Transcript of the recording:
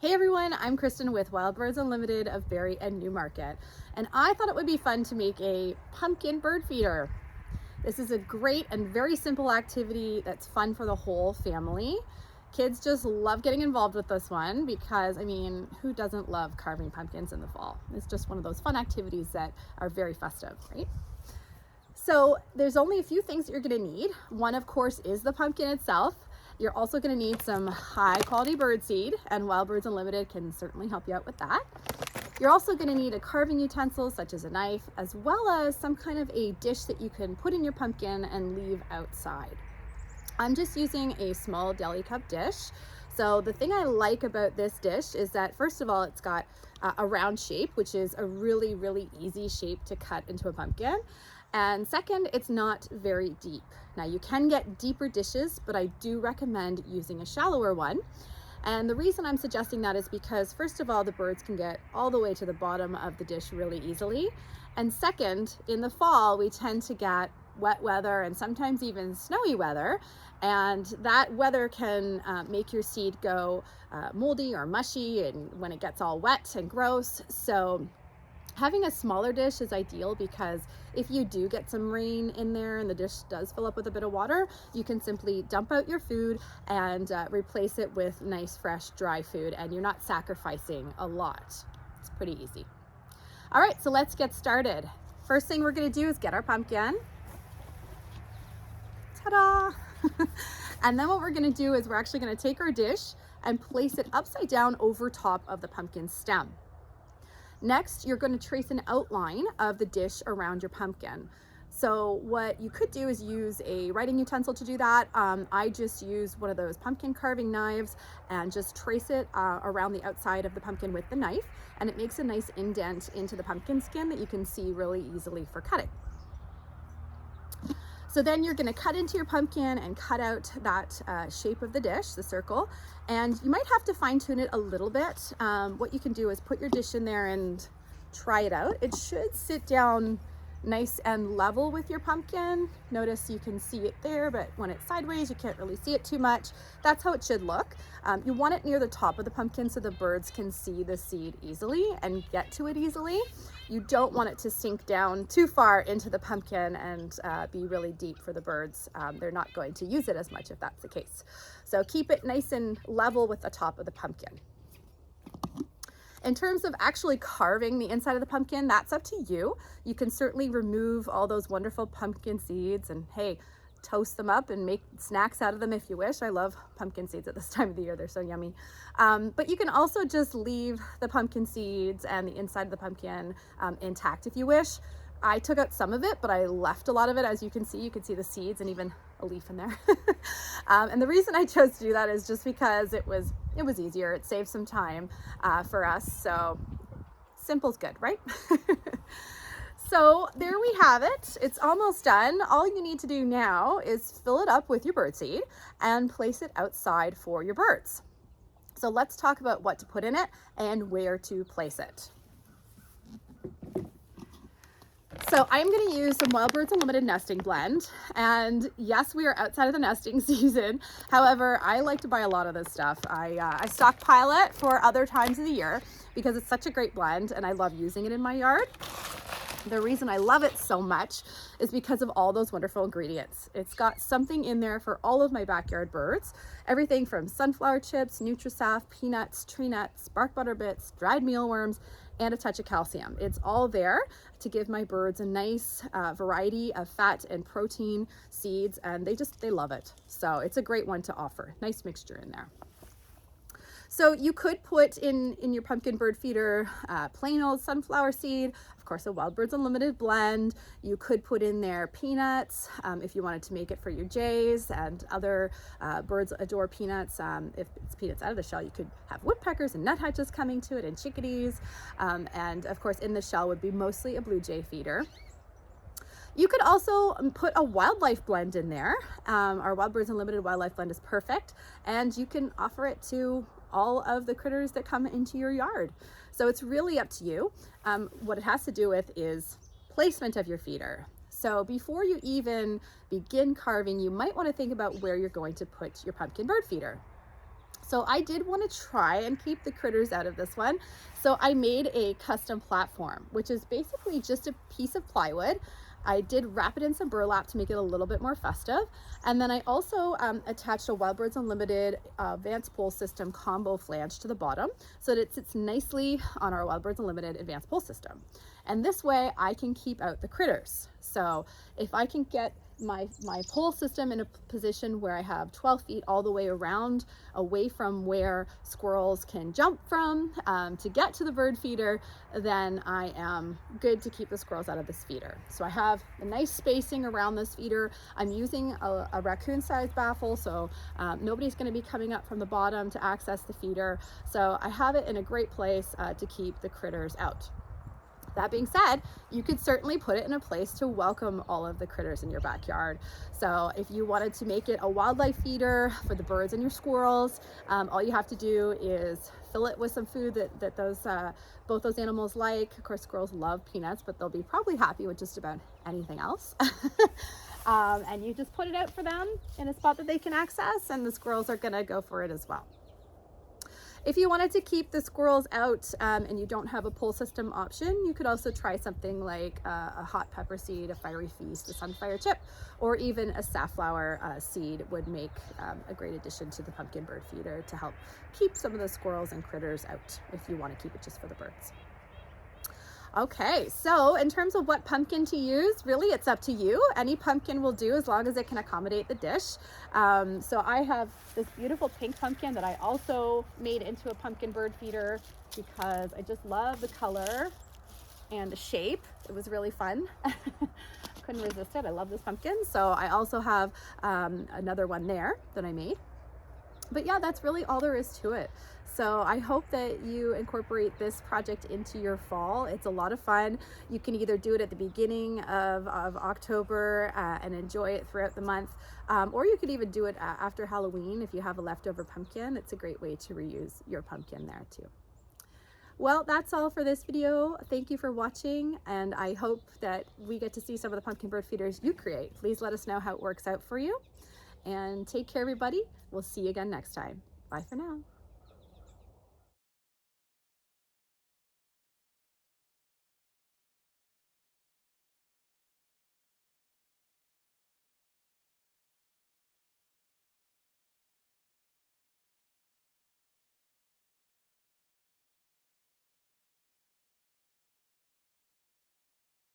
Hey everyone, I'm Kristen with Wild Birds Unlimited of Barrie and Newmarket, and I thought it would be fun to make a pumpkin bird feeder. This is a great and very simple activity that's fun for the whole family. Kids just love getting involved with this one because, who doesn't love carving pumpkins in the fall? It's just one of those fun activities that are very festive, right? So there's only a few things that you're going to need. One, of course, is the pumpkin itself. You're also going to need some high quality bird seed, and Wild Birds Unlimited can certainly help you out with that. You're also going to need a carving utensil such as a knife, as well as some kind of a dish that you can put in your pumpkin and leave outside. I'm just using a small deli cup dish. So the thing I like about this dish is that, first of all, it's got a round shape, which is a really easy shape to cut into a pumpkin. And second, it's not very deep. Now you can get deeper dishes, but I do recommend using a shallower one. And the reason I'm suggesting that is because, first of all, the birds can get all the way to the bottom of the dish really easily. And second, in the fall, we tend to get wet weather and sometimes even snowy weather. And that weather can make your seed go moldy or mushy, and when it gets all wet and gross. So having a smaller dish is ideal because if you do get some rain in there and the dish does fill up with a bit of water, you can simply dump out your food and replace it with nice, fresh, dry food, and you're not sacrificing a lot. It's pretty easy. All right, so let's get started. First thing we're gonna do is get our pumpkin. Ta-da! And then what we're gonna do is we're actually gonna take our dish and place it upside down over top of the pumpkin stem. Next, you're going to trace an outline of the dish around your pumpkin. So what you could do is use a writing utensil to do that. I just use one of those pumpkin carving knives and just trace it around the outside of the pumpkin with the knife, and it makes a nice indent into the pumpkin skin that you can see really easily for cutting. So then you're going to cut into your pumpkin and cut out that shape of the dish, the circle, and you might have to fine tune it a little bit. What you can do is put your dish in there and try it out. It should sit down nice and level with your pumpkin. Notice you can see it there, but when it's sideways, you can't really see it too much. That's how it should look. You want it near the top of the pumpkin so the birds can see the seed easily and get to it easily. You don't want it to sink down too far into the pumpkin and be really deep for the birds. They're not going to use it as much if that's the case. So keep it nice and level with the top of the pumpkin. In terms of actually carving the inside of the pumpkin, that's up to you. You can certainly remove all those wonderful pumpkin seeds and, hey, toast them up and make snacks out of them if you wish. I love pumpkin seeds at this time of the year. They're so yummy. But you can also just leave the pumpkin seeds and the inside of the pumpkin intact if you wish. I took out some of it, but I left a lot of it. As you can see the seeds and even a leaf in there. And the reason I chose to do that is just because it was easier. It saved some time for us. So simple's good, right? So there we have it. It's almost done. All you need to do now is fill it up with your birdseed and place it outside for your birds. So let's talk about what to put in it and where to place it. So I'm going to use some Wild Birds Unlimited nesting blend, and yes, we are outside of the nesting season. However, I like to buy a lot of this stuff. I stockpile it for other times of the year because it's such a great blend and I love using it in my yard. The reason I love it so much is because of all those wonderful ingredients. It's got something in there for all of my backyard birds. Everything from sunflower chips, Nutrisaf, peanuts, tree nuts, bark butter bits, dried mealworms, and a touch of calcium. It's all there to give my birds a nice variety of fat and protein seeds, and they love it. So it's a great one to offer. Nice mixture in there. So you could put in your pumpkin bird feeder plain old sunflower seed, of course a Wild Birds Unlimited blend. You could put in there peanuts if you wanted to make it for your jays, and other birds adore peanuts. If it's peanuts out of the shell, you could have woodpeckers and nuthatches coming to it, and chickadees. And of course in the shell would be mostly a blue jay feeder. You could also put a wildlife blend in there. Our Wild Birds Unlimited wildlife blend is perfect, and you can offer it to all of the critters that come into your yard. So it's really up to you. What it has to do with is placement of your feeder. So before you even begin carving, you might want to think about where you're going to put your pumpkin bird feeder. So I did want to try and keep the critters out of this one. So I made a custom platform, which is basically just a piece of plywood. I did wrap it in some burlap to make it a little bit more festive. And then I also attached a Wild Birds Unlimited advanced pole system combo flange to the bottom so that it sits nicely on our Wild Birds Unlimited advanced pole system. And this way I can keep out the critters. So if I can get my pole system in a position where I have 12 feet all the way around, away from where squirrels can jump from to get to the bird feeder, then I am good to keep the squirrels out of this feeder. So I have a nice spacing around this feeder. I'm using a raccoon-sized baffle, so nobody's going to be coming up from the bottom to access the feeder. So I have it in a great place to keep the critters out. That being said, you could certainly put it in a place to welcome all of the critters in your backyard. So if you wanted to make it a wildlife feeder for the birds and your squirrels, all you have to do is fill it with some food that both those animals like. Of course, squirrels love peanuts, but they'll be probably happy with just about anything else. And you just put it out for them in a spot that they can access, and the squirrels are gonna go for it as well. If you wanted to keep the squirrels out and you don't have a pole system option, you could also try something like a hot pepper seed, a fiery feast, a sunfire chip, or even a safflower seed would make a great addition to the pumpkin bird feeder to help keep some of the squirrels and critters out if you want to keep it just for the birds. Okay, so in terms of what pumpkin to use, really it's up to you. Any pumpkin will do as long as it can accommodate the dish. So I have this beautiful pink pumpkin that I also made into a pumpkin bird feeder because I just love the color and the shape. It was really fun. Couldn't resist it. I love this pumpkin. So I also have another one there that I made. But yeah, that's really all there is to it. So I hope that you incorporate this project into your fall. It's a lot of fun. You can either do it at the beginning of October and enjoy it throughout the month, or you could even do it after Halloween if you have a leftover pumpkin. It's a great way to reuse your pumpkin there too. Well, that's all for this video. Thank you for watching, and I hope that we get to see some of the pumpkin bird feeders you create. Please let us know how it works out for you. And take care, everybody. We'll see you again next time. Bye for now.